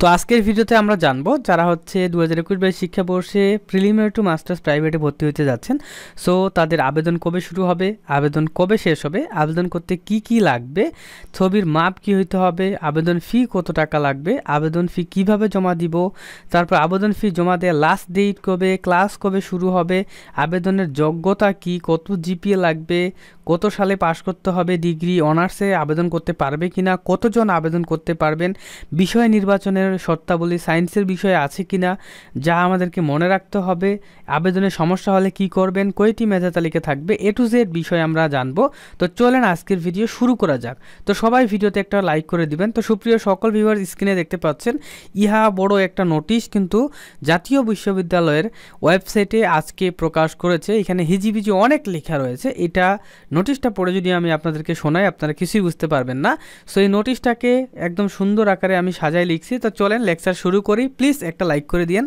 তো আজকের ভিডিওতে আমরা জানবো যারা হচ্ছে 2021-22 শিক্ষাবর্ষে প্রিলিমিনারি টু মাস্টার্স প্রাইভেটে ভর্তি হতে যাচ্ছেন, সো তাদের আবেদন কবে শুরু হবে, আবেদন কবে শেষ হবে, আবেদন করতে কি কি লাগবে, ছবির মাপ কি হইতে হবে, আবেদন ফি কত টাকা লাগবে, আবেদন ফি কিভাবে জমা দিব, তারপর আবেদন ফি জমা দেওয়ার লাস্ট ডেট কবে, ক্লাস কবে শুরু হবে, আবেদনের যোগ্যতা কি, কত জিপিএ লাগবে, কত সালে পাশ করতে হবে, ডিগ্রি অনার্সে আবেদন করতে পারবে কিনা, কতজন আবেদন করতে পারবেন, বিষয় নির্বাচনের শর্তাবলী সায়েন্সের বিষয়ে আছে কিনা যা আমাদেরকে মনে রাখতে হবে, আবেদনের সমস্যা হলে কি করবেন, কয়টি মেধা তালিকা থাকবে, এ টু জেড বিষয় আমরা জানবো। তো চলেন আজকের ভিডিও শুরু করা যাক। তো সবাই ভিডিওতে একটা লাইক করে দিবেন। তো সুপ্রিয় সকল ভিউয়ার, স্ক্রিনে দেখতে পাচ্ছেন ইহা বড় একটা নোটিশ কিন্তু জাতীয় বিশ্ববিদ্যালয়ের ওয়েবসাইটে আজকে প্রকাশ করেছে। এখানে হিজিবিজি অনেক লেখা রয়েছে। এটা নোটিশটা পড়ে যদি আমি আপনাদেরকে শোনাই আপনারা কিছুই বুঝতে পারবেন না। সো এই নোটিশটাকে একদম সুন্দর আকারে আমি সাজায় লিখছি। তো চলেন লেকচার শুরু করি। প্লিজ একটা লাইক করে দিন,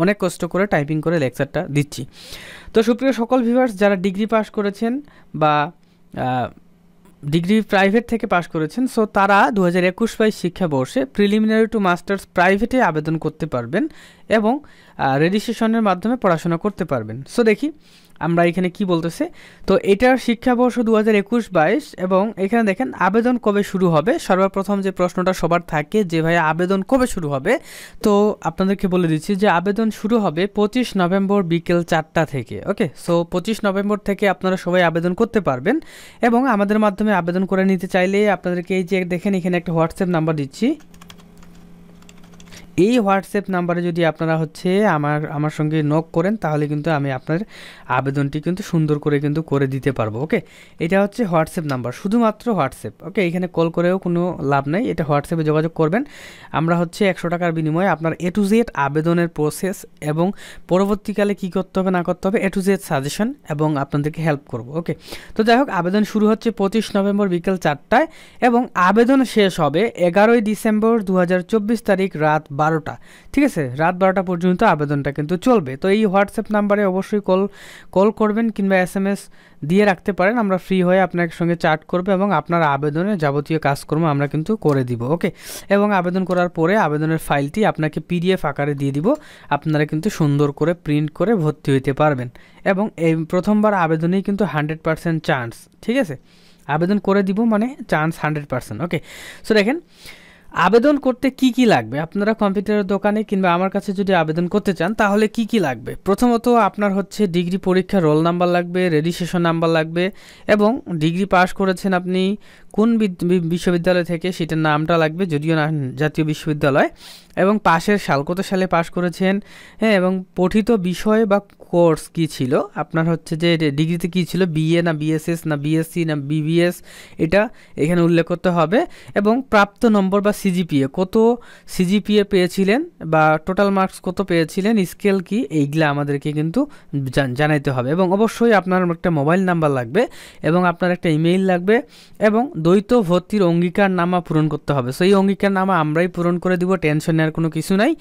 অনেক কষ্ট করে টাইপিং করে লেকচারটা দিচ্ছি। তো সুপ্রিয় সকল ভিউয়ার্স, যারা ডিগ্রি পাস করেছেন বা ডিগ্রি প্রাইভেট থেকে পাশ করেছেন, সো তারা 2021-22 শিক্ষাবর্ষে প্রিলিমিনারি টু মাস্টার্স প্রাইভেটে আবেদন করতে পারবেন এবং রেজিস্ট্রেশনের মাধ্যমে পড়াশোনা করতে পারবেন। সো দেখি আমরা এখানে কি বলতেছে। তো এটার শিক্ষাবর্ষ 2021-22 এবং এখানে দেখেন আবেদন কবে শুরু হবে। সর্বপ্রথম যে প্রশ্নটা সবার থাকে যে ভাই আবেদন কবে শুরু হবে, তো আপনাদেরকে বলে দিচ্ছি যে আবেদন শুরু হবে 25 নভেম্বর বিকেল 4টা থেকে। ওকে, সো 25 নভেম্বর থেকে আপনারা সবাই আবেদন করতে পারবেন এবং আমাদের মাধ্যমে আবেদন করে নিতে চাইলে আপনাদেরকে এই যে দেখেন এখানে একটা হোয়াটসঅ্যাপ নাম্বার দিচ্ছি। এই হোয়াটসঅ্যাপ নাম্বারে যদি আপনারা হচ্ছে আমার সঙ্গে নক করেন তাহলে কিন্তু আমি আপনার আবেদনটি কিন্তু সুন্দর করে কিন্তু করে দিতে পারবো। ওকে, এটা হচ্ছে হোয়াটসঅ্যাপ নাম্বার, শুধুমাত্র হোয়াটসঅ্যাপ। ওকে, এখানে কল করেও কোনো লাভ নেই, এটা হোয়াটসঅ্যাপে যোগাযোগ করবেন। আমরা হচ্ছে 100 টাকার বিনিময়ে আপনার এ টু জেড আবেদনের প্রসেস এবং পরবর্তীকালে কী করতে হবে না করতে হবে এ টু জেড সাজেশন এবং আপনাদেরকে হেল্প করব। ওকে, তো যাই হোক আবেদন শুরু হচ্ছে 25 নভেম্বর বিকেল 4টায় এবং আবেদন শেষ হবে 11ই ডিসেম্বর 2024 তারিখ রাত 12টা। ঠিক আছে, রাত 12টা পর্যন্ত আবেদনটা কিন্তু চলবে। তো এই হোয়াটসঅ্যাপ নাম্বারে অবশ্যই কল করবেন কিংবা SMS দিয়ে রাখতে পারেন। আমরা ফ্রি হয়ে আপনার সঙ্গে চ্যাট করবো এবং আপনার আবেদনের যাবতীয় কাজকর্ম আমরা কিন্তু করে দিব। ওকে, এবং আবেদন করার পরে আবেদনের ফাইলটি আপনাকে PDF আকারে দিয়ে দিব। আপনারা কিন্তু সুন্দর করে প্রিন্ট করে ভর্তি হইতে পারবেন এবং এই প্রথমবার আবেদনেই কিন্তু 100% চান্স। ঠিক আছে, আবেদন করে দিব মানে চান্স 100%। ওকে, সো দেখেন আবেদন করতে কি কি লাগবে। আপনারা কম্পিউটারের দোকানে কিংবা আমার কাছে যদি আবেদন করতে চান তাহলে কি কি লাগবে। প্রথমত আপনার হচ্ছে ডিগ্রি পরীক্ষার রোল নাম্বার লাগবে, রেজিস্ট্রেশন নাম্বার লাগবে এবং ডিগ্রি পাস করেছেন আপনি কোন বিশ্ববিদ্যালয় থেকে সেটার নামটা লাগবে, যদিও না জাতীয় বিশ্ববিদ্যালয়, এবং পাশের সাল কত সালে পাস করেছেন, হ্যাঁ, এবং পঠিত বিষয় বা কোর্স কি ছিল আপনার হচ্ছে যে ডিগ্রিতে কি ছিল, BA না BSS না BSc না BBS, এটা এখানে উল্লেখ করতে হবে এবং প্রাপ্ত নম্বর বা CGPA কত CGPA পেয়েছিলেন বা টোটাল মার্কস কত পেয়েছিলেন, স্কেল কি, এইগুলা আমাদেরকে কিন্তু জানাইতে হবে এবং অবশ্যই আপনার একটা মোবাইল নাম্বার লাগবে এবং আপনার একটা ইমেইল লাগবে এবং দ্বৈত ভর্তির অঙ্গীকারনামা পূরণ করতে হবে। সো এই অঙ্গীকারনামা আমরাই পূরণ করে দিব, টেনশন নেওয়ার কোনো কিছু নাই,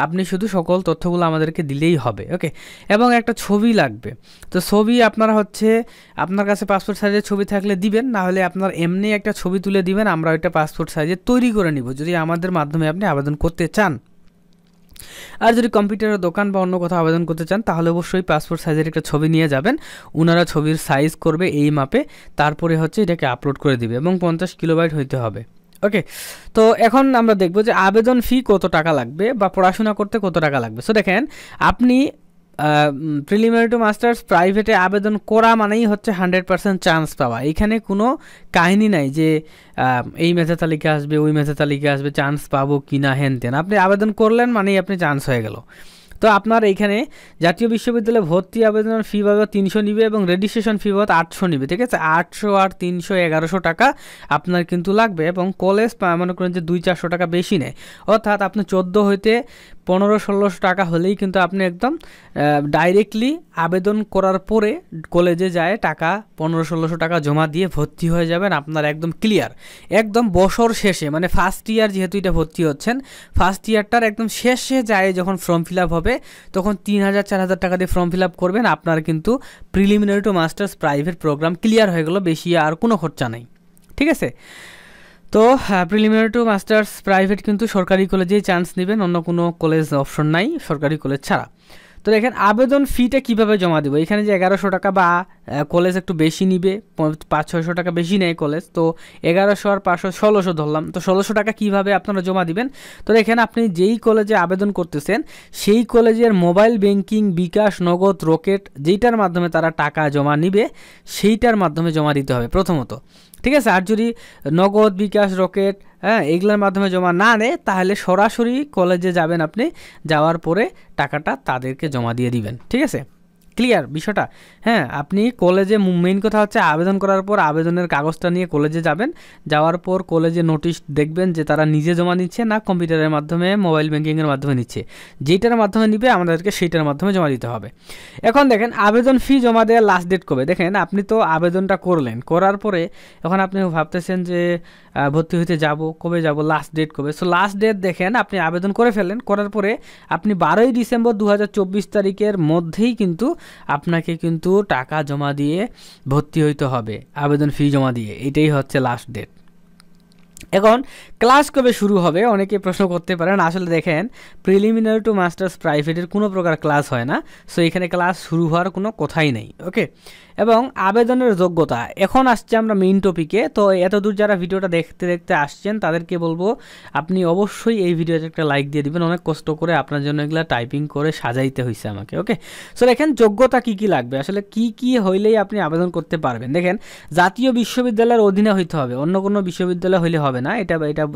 আপনি শুধু সকল তথ্যগুলো আমাদেরকে দিলেই হবে। ওকে, এবং একটা ছবি লাগবে। তো ছবি আপনারা হচ্ছে আপনার কাছে পাসপোর্ট সাইজের ছবি থাকলে দিবেন, না হলে আপনার এমনি একটা ছবি তুলে দিবেন, আমরা ওইটা পাসপোর্ট সাইজে তৈরি করে নিব যদি আমাদের মাধ্যমে আপনি আবেদন করতে চান। আর যদি কম্পিউটারের দোকান বা অন্য কোথাও আবেদন করতে চান তাহলে অবশ্যই পাসপোর্ট সাইজের একটা ছবি নিয়ে যাবেন, ওনারা ছবির সাইজ করবে এই মাপে, তারপরে হচ্ছে এটাকে আপলোড করে দিবে এবং 50 কিলোবাইট হইতে হবে। ওকে, তো এখন আমরা দেখব যে আবেদন ফি কত টাকা লাগবে বা পড়াশোনা করতে কত টাকা লাগবে। সো দেখেন আপনি প্রিলিমিনারি টু মাস্টার্স প্রাইভেটে আবেদন করা মানেই হচ্ছে 100% চান্স পাওয়া। এখানে কোনো কাহিনী নাই যে এই মেধা তালিকা আসবে ওই মেধা তালিকা আসবে চান্স পাবো কি না হেন তেন। আপনি আবেদন করলেন মানেই আপনি চান্স হয়ে গেল। তো আপনার এইখানে জাতীয় বিশ্ববিদ্যালয়ে ভর্তি আবেদন ফি বাবদ 300 নিবে এবং রেজিস্ট্রেশন ফি বাবদ 800 নিবে। ঠিক আছে, 800 আর 300 1100 টাকা আপনার কিন্তু লাগবে এবং কলেজ মনে করেন যে 200-400 টাকা বেশি নেয়, অর্থাৎ আপনি 14 হইতে 1500-1600 টাকা হলেই কিন্তু আপনি একদম ডাইরেক্টলি আবেদন করার পরে কলেজে যায় টাকা 1500-1600 টাকা জমা দিয়ে ভর্তি হয়ে যাবেন। আপনার একদম ক্লিয়ার, একদম বছর শেষে মানে ফার্স্ট ইয়ার যেহেতু এটা ভর্তি হচ্ছেন, ফার্স্ট ইয়ারটার একদম শেষে যায় যখন ফর্ম ফিল আপ হবে তখন 3000-4000 টাকা দিয়ে ফর্ম ফিল আপ করবেন, আপনার কিন্তু preliminary to masters private program clear হয়ে গেল, বেশি আর কোনো খরচা নেই। ঠিক আছে, তো প্রিলিমিনারি টু মাস্টার্স প্রাইভেট কিন্তু সরকারি কলেজেই চান্স নেবেন, অন্য কোনো কলেজ অপশন নাই সরকারি কলেজ ছাড়া। তো দেখেন আবেদন ফিটা কিভাবে জমা দেবো, এখানে যে 1100 টাকা বা কলেজ একটু বেশি নিবে, 500-600 টাকা বেশি নেয় কলেজ, তো 1100 আর 500 1600 ধরলাম। তো 1600 টাকা কিভাবে আপনারা জমা দিবেন, তো দেখেন আপনি যেই কলেজে আবেদন করতেছেন সেই কলেজের মোবাইল ব্যাংকিং, বিকাশ, নগদ, রকেট যেইটার মাধ্যমে তারা টাকা জমা নিবে সেইটার মাধ্যমে জমা দিতে হবে প্রথমত, ঠিক আছে। আর যদি নগদ, বিকাশ, রকেট এগুলোর মাধ্যমে জমা না নেয় তাহলে সরাসরি কলেজে যাবেন, আপনি যাওয়ার পরে টাকাটা তাদেরকে জমা দিয়ে দিবেন, ঠিক আছে। ক্লিয়ার বিষয়টা? আপনি কলেজে মেইন কথা হচ্ছে আবেদন করার পর আবেদনের কাগজটা নিয়ে কলেজে যাবেন, যাওয়ার পর কলেজে নোটিশ দেখবেন যে তারা নিজে জমা নিচ্ছে না কম্পিউটারের মাধ্যমে, মোবাইল ব্যাংকিংয়ের মাধ্যমে নিচ্ছে, যেটার মাধ্যমে নিবে আমাদেরকে সেইটার মাধ্যমে জমা দিতে হবে। এখন দেখেন আবেদন ফি জমা দেওয়ার লাস্ট ডেট কবে, দেখেন আপনি তো আবেদনটা করলেন, করার পরে এখন আপনি ভাবতেছেন যে ভর্তি হইতে যাব, কবে যাব, লাস্ট ডেট কবে। সো লাস্ট ডেট দেখেন আপনি আবেদন করে ফেলেন, করার পরে আপনি 12ই ডিসেম্বর 2024 তারিখের মধ্যেই কিন্তু আপনাকে কিন্তু টাকা জমা দিয়ে ভর্তি হইতে হবে, আবেদন ফি জমা দিয়ে, এটাই হচ্ছে লাস্ট ডেট। এখন ক্লাস কবে শুরু হবে অনেকে প্রশ্ন করতে পারেন। আসলে দেখেন প্রিলিমিনারি টু মাস্টার্স প্রাইভেটের কোনো প্রকার ক্লাস হয় না, সো এখানে ক্লাস শুরু হওয়ার কোনো কথাই নেই, ওকে। এবং আবেদনের যোগ্যতা, এখন আসছে আমরা মেইন টপিকে। তো এতদূর যারা ভিডিওটা দেখতে দেখতে আসছেন তাদেরকে বলবো আপনি অবশ্যই এই ভিডিওতে একটা লাইক দিয়ে দিবেন, অনেক কষ্ট করে আপনার জন্য এগুলো টাইপিং করে সাজাইতে হয়েছে আমাকে, ওকে। সো দেখেন যোগ্যতা কি কি লাগবে, আসলে কি কি হইলেই আপনি আবেদন করতে পারবেন। দেখেন জাতীয় বিশ্ববিদ্যালয়ের অধীনে হইতে হবে, অন্য কোনো বিশ্ববিদ্যালয় হইলে হবে না, এটা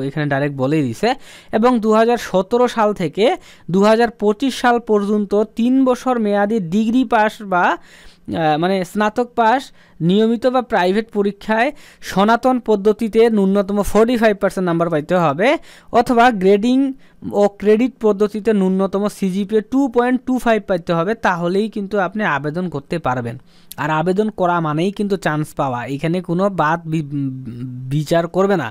এখানে ডাইরেক্ট বলেই দিছে। এবং 2017 সাল থেকে 2025 সাল পর্যন্ত 3 বছর মেয়াদি ডিগ্রি পাস বা মানে স্নাতক পাস, নিয়মিত বা প্রাইভেট পরীক্ষায় সনাতন পদ্ধতিতে ন্যূনতম 45% নাম্বার পাইতে হবে, অথবা গ্রেডিং ও ক্রেডিট পদ্ধতিতে ন্যূনতম সিজিপিএ 2.25 পাইতে হবে, তাহলেই কিন্তু আপনি আবেদন করতে পারবেন। আর আবেদন করা মানেই কিন্তু চান্স পাওয়া, এখানে কোনো বিচার করবে না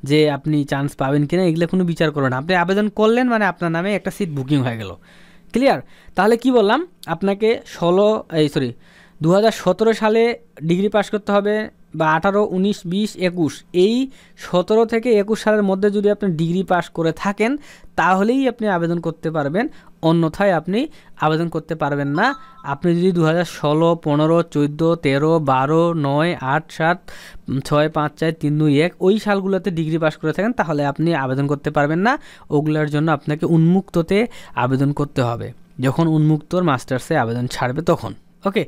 যে আপনি চান্স পাবেন কিনা, এগুলো কোনো বিচার করবে না। আপনি আবেদন করলেন মানে আপনার নামে একটা সিট বুকিং হয়ে গেল। ক্লিয়ার? তাহলে কি বললাম, আপনাকে 2017 সালে ডিগ্রি পাস করতে হবে, বা 18, 19, 20, 21 এই 17 থেকে 21 সালের মধ্যে যদি আপনি ডিগ্রি পাস করে থাকেন তাহলেই আপনি আবেদন করতে পারবেন, অন্যথায় আপনি আবেদন করতে পারবেন না। আপনি যদি 2016, 15, 14, 13, 12, 9, 8, 7, 6, 5, 4, 3, 2, 1 ওই সালগুলোতে ডিগ্রি পাস করে থাকেন তাহলে আপনি আবেদন করতে পারবেন না। ওগুলোর জন্য আপনাকে উন্মুক্ততে আবেদন করতে হবে, যখন উন্মুক্তর মাস্টার্সে আবেদন ছাড়বে তখন, ওকে।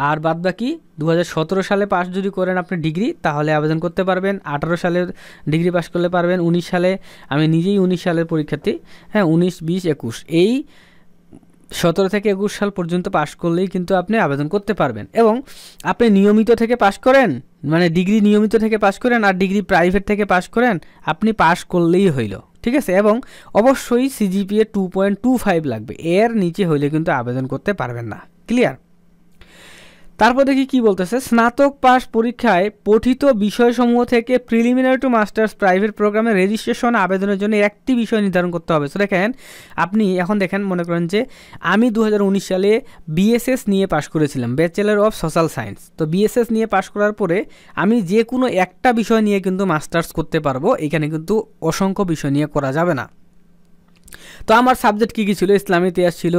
আর বাদ বাকি 2017 সালে পাস যদি করেন আপনি ডিগ্রি তাহলে আবেদন করতে পারবেন, 18 সালে ডিগ্রি পাস করলে পারবেন, 19 সালে, আমি নিজেই 19 সালের পরীক্ষার্থী, 19, 20, 21 এই 17 থেকে 21 সাল পর্যন্ত পাস করলেই কিন্তু আপনি আবেদন করতে পারবেন। এবং আপনি নিয়মিত থেকে পাস করেন, মানে ডিগ্রি নিয়মিত থেকে পাস করেন আর ডিগ্রি প্রাইভেট থেকে পাস করেন, আপনি পাস করলেই হইল, ঠিক আছে। এবং অবশ্যই সিজিপিএ 2.25 লাগবে, এর নিচে হইলে কিন্তু আবেদন করতে পারবেন না। ক্লিয়ার? তারপর দেখি কি বলতেছে, স্নাতক পাস পরীক্ষায় পঠিত বিষয়সমূহ থেকে প্রিলিমিনারি টু মাস্টার্স প্রাইভেট প্রোগ্রামে রেজিস্ট্রেশন আবেদনের জন্য একটি বিষয় নির্ধারণ করতে হবে। সো দেখেন আপনি এখন দেখেন, মনে করেন যে আমি 2019 সালে বিএসএস নিয়ে পাশ করেছিলাম, ব্যাচেলর অফ সোশ্যাল সায়েন্স। তো বিএসএস নিয়ে পাশ করার পরে আমি যে কোনো একটা বিষয় নিয়ে কিন্তু মাস্টার্স করতে পারবো, এখানে কিন্তু অসংখ্য বিষয় নিয়ে করা যাবে না। তো আমার সাবজেক্ট কী কী ছিল, ইসলামী ইতিহাস ছিল,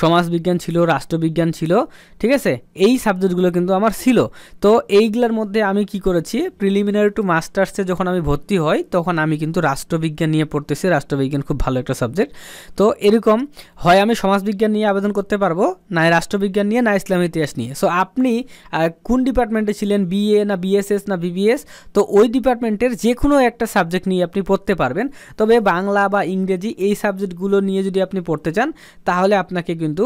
সমাজবিজ্ঞান ছিল, রাষ্ট্রবিজ্ঞান ছিল, ঠিক আছে, এই সাবজেক্টগুলো কিন্তু আমার ছিল। তো এইগুলোর মধ্যে আমি কি করেছি, প্রিলিমিনারি টু মাস্টার্সে যখন আমি ভর্তি হই তখন আমি কিন্তু রাষ্ট্রবিজ্ঞান নিয়ে পড়তেছি, রাষ্ট্রবিজ্ঞান খুব ভালো একটা সাবজেক্ট। তো এরকম হয় আমি সমাজবিজ্ঞান নিয়ে আবেদন করতে পারবো, না রাষ্ট্রবিজ্ঞান নিয়ে, না ইসলামী ইতিহাস নিয়ে। সো আপনি কোন ডিপার্টমেন্টে ছিলেন, বিএ না বিএসএস না বিবিএস, তো ওই ডিপার্টমেন্টের যে কোনো একটা সাবজেক্ট নিয়ে আপনি পড়তে পারবেন। তবে বাংলা বা ইংরেজি এই সাবজেক্টগুলো নিয়ে যদি আপনি পড়তে চান তাহলে আপনাকে কিন্তু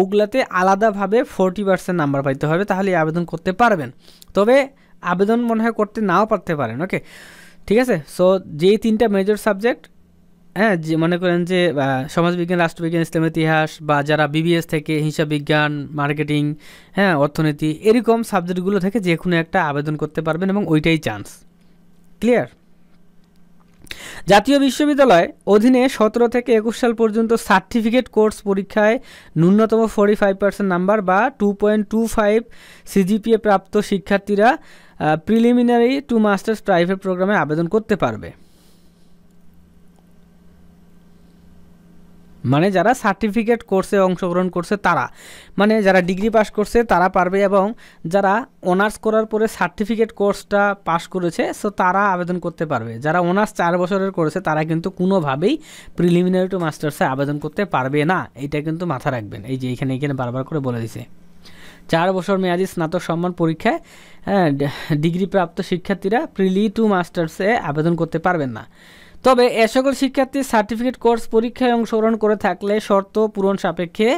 ওগুলাতে আলাদাভাবে 40% নাম্বার পাইতে হবে, তাহলে আবেদন করতে পারবেন। তবে আবেদন মনে হয় করতে নাও পারতে পারেন, ওকে, ঠিক আছে। সো যেই 3টা মেজর সাবজেক্ট, যে মনে করেন যে সমাজবিজ্ঞান, রাষ্ট্রবিজ্ঞান, ইসলামী ইতিহাস, বা যারা বিবিএস থেকে হিসাব বিজ্ঞান, মার্কেটিং, অর্থনীতি, এরকম সাবজেক্টগুলো থেকে যে কোনো একটা আবেদন করতে পারবেন এবং ওইটাই চান্স। ক্লিয়ার? জাতীয় বিশ্ববিদ্যালয় অধীনে 17 থেকে 21 সাল পর্যন্ত সার্টিফিকেট কোর্স পরীক্ষায় ন্যূনতম 45% নাম্বার বা 2.25 সিজিপিএ প্রাপ্ত শিক্ষার্থীরা প্রিলিমিনারি টু মাস্টার্স প্রাইভেট প্রোগ্রামে আবেদন করতে পারবে। মানে যারা সার্টিফিকেট কোর্সে অংশগ্রহণ করছে তারা, মানে যারা ডিগ্রি পাস করছে তারা পারবে, এবং যারা অনার্স করার পরে সার্টিফিকেট কোর্সটা পাস করেছে সো তারা আবেদন করতে পারবে। যারা অনার্স 4 বছরের করেছে তারা কিন্তু কোনোভাবেই প্রিলিমিনারি টু মাস্টার্সে আবেদন করতে পারবে না, এটা কিন্তু মাথা রাখবেন। এই যে এখানে বারবার করে বলে দিছে 4 বছর মেয়াদি স্নাতক সম্মান পরীক্ষায় ডিগ্রিপ্রাপ্ত শিক্ষার্থীরা প্রিলি টু মাস্টার্সে আবেদন করতে পারবেন না। তবে এ সকল শিক্ষার্থী সার্টিফিকেট কোর্স পরীক্ষায় অংশগ্রহণ করে থাকলে শর্ত পূরণ সাপেক্ষে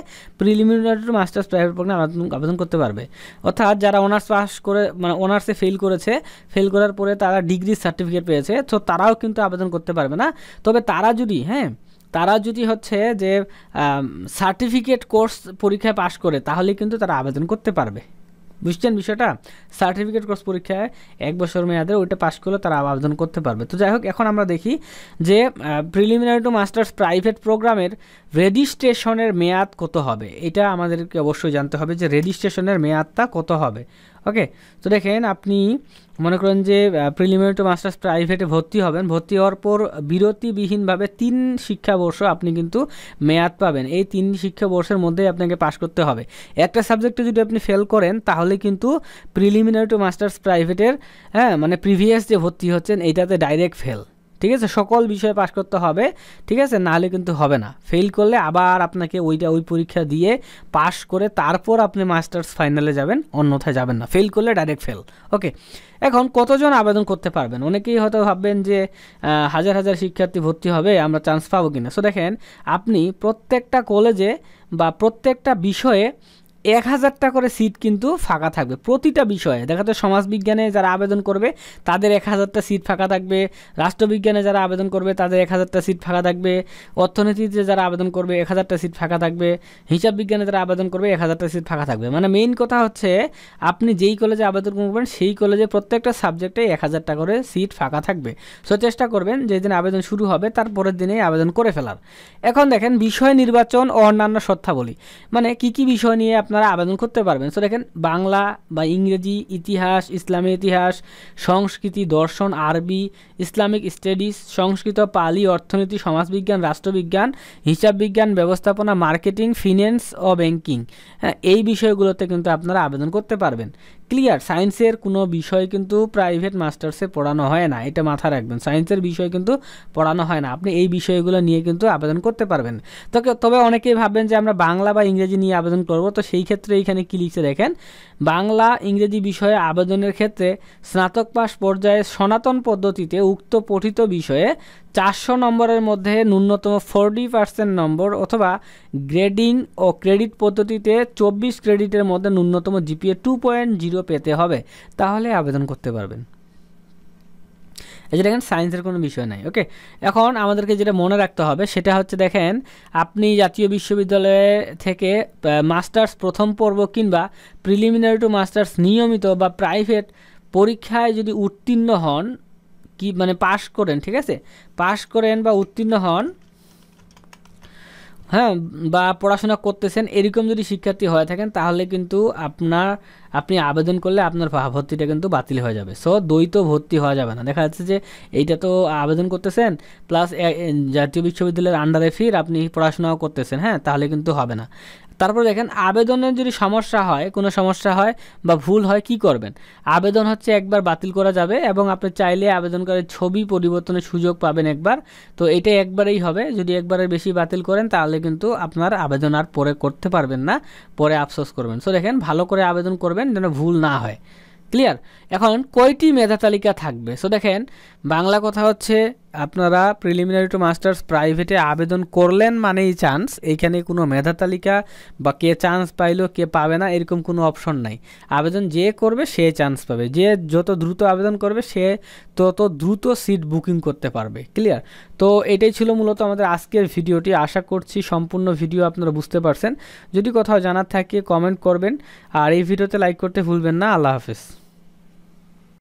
প্রিলিমিনারি টু মাস্টার্স প্রাইভেট প্রোগ্রামে আবেদন করতে পারবে। অর্থাৎ যারা অনার্স পাস করে মানে অনার্সে ফেল করেছে, ফেল করার পরে তারা ডিগ্রি সার্টিফিকেট পেয়েছে, তো তারাও কিন্তু আবেদন করতে পারবে না। তবে তারা যদি হচ্ছে যে সার্টিফিকেট কোর্স পরীক্ষায় পাশ করে তাহলে কিন্তু তারা আবেদন করতে পারবে। বুঝছেন বিষয়টা? সার্টিফিকেট কোর্স পরীক্ষায় 1 বছর মেয়াদে ওইটা পাশ করলে তারা আবেদন করতে পারবে। তো যাই হোক, এখন আমরা দেখি যে প্রিলিমিনারি টু মাস্টার্স প্রাইভেট প্রোগ্রামের রেজিস্ট্রেশনের মেয়াদ কত হবে। এটা আমাদেরকে অবশ্যই জানতে হবে যে রেজিস্ট্রেশনের মেয়াদটা কত হবে। ওকে, তো দেখেন আপনি মনে করেন যে প্রিলিমিনারি টু মাস্টার্স প্রাইভেটে ভর্তি হবেন, ভর্তি হওয়ার পর বিরতিবিহীনভাবে 3 শিক্ষাবর্ষ আপনি কিন্তু মেয়াদ পাবেন। এই 3 শিক্ষাবর্ষের মধ্যেই আপনাকে পাশ করতে হবে। একটা সাবজেক্টে যদি আপনি ফেল করেন তাহলে কিন্তু প্রিলিমিনারি টু মাস্টার্স প্রাইভেটের মানে প্রিভিয়াস যে ভর্তি হচ্ছেন এইটাতে ডাইরেক্ট ফেল। ঠিক আছে, সকল বিষয়ে পাশ করতে হবে। ঠিক আছে, নাহলে কিন্তু হবে না। ফেল করলে আবার আপনাকে ওই পরীক্ষা দিয়ে পাশ করে তারপর আপনি মাস্টার্স ফাইনালে যাবেন, অন্যথায় যাবেন না। ফেল করলে ডাইরেক্ট ফেল। ওকে, এখন কতজন আবেদন করতে পারবেন? অনেকেই হয়তো ভাববেন যে হাজার হাজার শিক্ষার্থী ভর্তি হবে, আমরা চান্স পাবো কিনা। সো দেখেন, আপনি প্রত্যেকটা কলেজে বা প্রত্যেকটা বিষয়ে 1000টা করে সিট কিন্তু ফাঁকা থাকবে প্রতিটা বিষয়ে। দেখা যাচ্ছে সমাজবিজ্ঞানে যারা আবেদন করবে তাদের 1000টা সিট ফাঁকা থাকবে, রাষ্ট্রবিজ্ঞানে যারা আবেদন করবে তাদের 1000টা সিট ফাঁকা থাকবে, অর্থনীতিতে যারা আবেদন করবে 1000টা সিট ফাঁকা থাকবে, হিসাব বিজ্ঞানে যারা আবেদন করবে 1000টা সিট ফাঁকা থাকবে। মানে মেইন কথা হচ্ছে আপনি যেই কলেজে আবেদন করবেন সেই কলেজে প্রত্যেকটা সাবজেক্টে 1000টা করে সিট ফাঁকা থাকবে। সো চেষ্টা করবেন যেদিন আবেদন শুরু হবে তার পরের দিনেই আবেদন করে ফেলার। এখন দেখেন বিষয় নির্বাচন ও অন্যান্য শর্তাবলী, মানে কি কি বিষয় নিয়ে আপনারা আবেদন করতে পারবেন। সো দেখেন, বাংলা বা ইংরেজি, ইতিহাস, ইসলামী ইতিহাস, সংস্কৃতি, দর্শন, আরবি, ইসলামিক স্টাডিজ, সংস্কৃত, পালি, অর্থনীতি, সমাজবিজ্ঞান, রাষ্ট্রবিজ্ঞান, হিসাব বিজ্ঞান, ব্যবস্থাপনা, মার্কেটিং, ফিন্যান্স ও ব্যাংকিং, এই বিষয়গুলোতে কিন্তু আপনারা আবেদন করতে পারবেন। ক্লিয়ার? সায়েন্সের কোনো বিষয় কিন্তু প্রাইভেট মাস্টার্সে পড়ানো হয় না, এটা মাথা রাখবেন। সায়েন্সের বিষয় কিন্তু পড়ানো হয় না, আপনি এই বিষয়গুলো নিয়ে কিন্তু আবেদন করতে পারবেন। তবে অনেকেই ভাববেন যে আমরা বাংলা বা ইংরেজি নিয়ে আবেদন করব, তো সেই ক্ষেত্রে এইখানে কি লিখছে দেখেন, বাংলা ইংরেজি বিষয়ে আবেদনের ক্ষেত্রে স্নাতক পাস পর্যায়ে সনাতন পদ্ধতিতে উক্ত পঠিত বিষয়ে 400 নম্বরের মধ্যে ন্যূনতম 40% নম্বর অথবা গ্রেডিং ও ক্রেডিট পদ্ধতিতে 24 ক্রেডিটের মধ্যে ন্যূনতম জিপিএ 2.0 পেতে হবে, তাহলে আবেদন করতে পারবেন। এই যে দেখেন, সায়েন্সের কোনো বিষয় নাই। ওকে, এখন আমাদেরকে যেটা মনে রাখতে হবে সেটা হচ্ছে দেখেন, আপনি জাতীয় বিশ্ববিদ্যালয় থেকে মাস্টার্স প্রথম পর্ব কিংবা প্রিলিমিনারি টু মাস্টার্স নিয়মিত বা প্রাইভেট পরীক্ষায় যদি উত্তীর্ণ হন, কি মানে পাশ করেন, ঠিক আছে, পাশ করেন বা উত্তীর্ণ হন, বা পড়াশোনা করতেছেন, এরকম যদি শিক্ষার্থী হয়ে থাকেন তাহলে কিন্তু আপনি আবেদন করলে আপনার ভর্তিটা কিন্তু বাতিল হয়ে যাবে। সো দ্বৈত ভর্তি হওয়া যাবে না। দেখা যাচ্ছে যে এইটা তো আবেদন করতেছেন প্লাস জাতীয় বিশ্ববিদ্যালয়ের আন্ডারে ফির আপনি পড়াশোনাও করতেছেন, তাহলে কিন্তু হবে না। তারপর দেখেন, আবেদনের যদি কোনো সমস্যা হয় বা ভুল হয় কি করবেন। আবেদন হচ্ছে একবার বাতিল করা যাবে এবং আপনি চাইলে আবেদনকারীর ছবি পরিবর্তনের সুযোগ পাবেন একবার। তো এটা একবারেই হবে। যদি একবারের বেশি বাতিল করেন তাহলে কিন্তু আপনার আবেদন আর পরে করতে পারবেন না, পরে আফসোস করবেন। সো দেখেন, ভালো করে আবেদন করবেন যেন ভুল না হয়। ক্লিয়ার? এখন কয়টি মেধা তালিকা থাকবে? সো দেখেন, বাংলা কথা হচ্ছে আপনারা প্রিলিমিনারি টু মাস্টার্স প্রাইভেটে আবেদন করলেন মানেই চান্স। এইখানে কোনো মেধা তালিকা বা কে চান্স পাইলো কে পাবে না এরকম কোনো অপশন নাই। আবেদন যে করবে সে চান্স পাবে, যে যত দ্রুত আবেদন করবে সে তত দ্রুত সিট বুকিং করতে পারবে। ক্লিয়ার? তো এটাই ছিল মূলত আমাদের আজকের ভিডিওটি। আশা করছি সম্পূর্ণ ভিডিও আপনারা বুঝতে পারছেন। যদি কোথাও জানার থাকে কমেন্ট করবেন, আর এই ভিডিওতে লাইক করতে ভুলবেন না। আল্লাহ হাফেজ।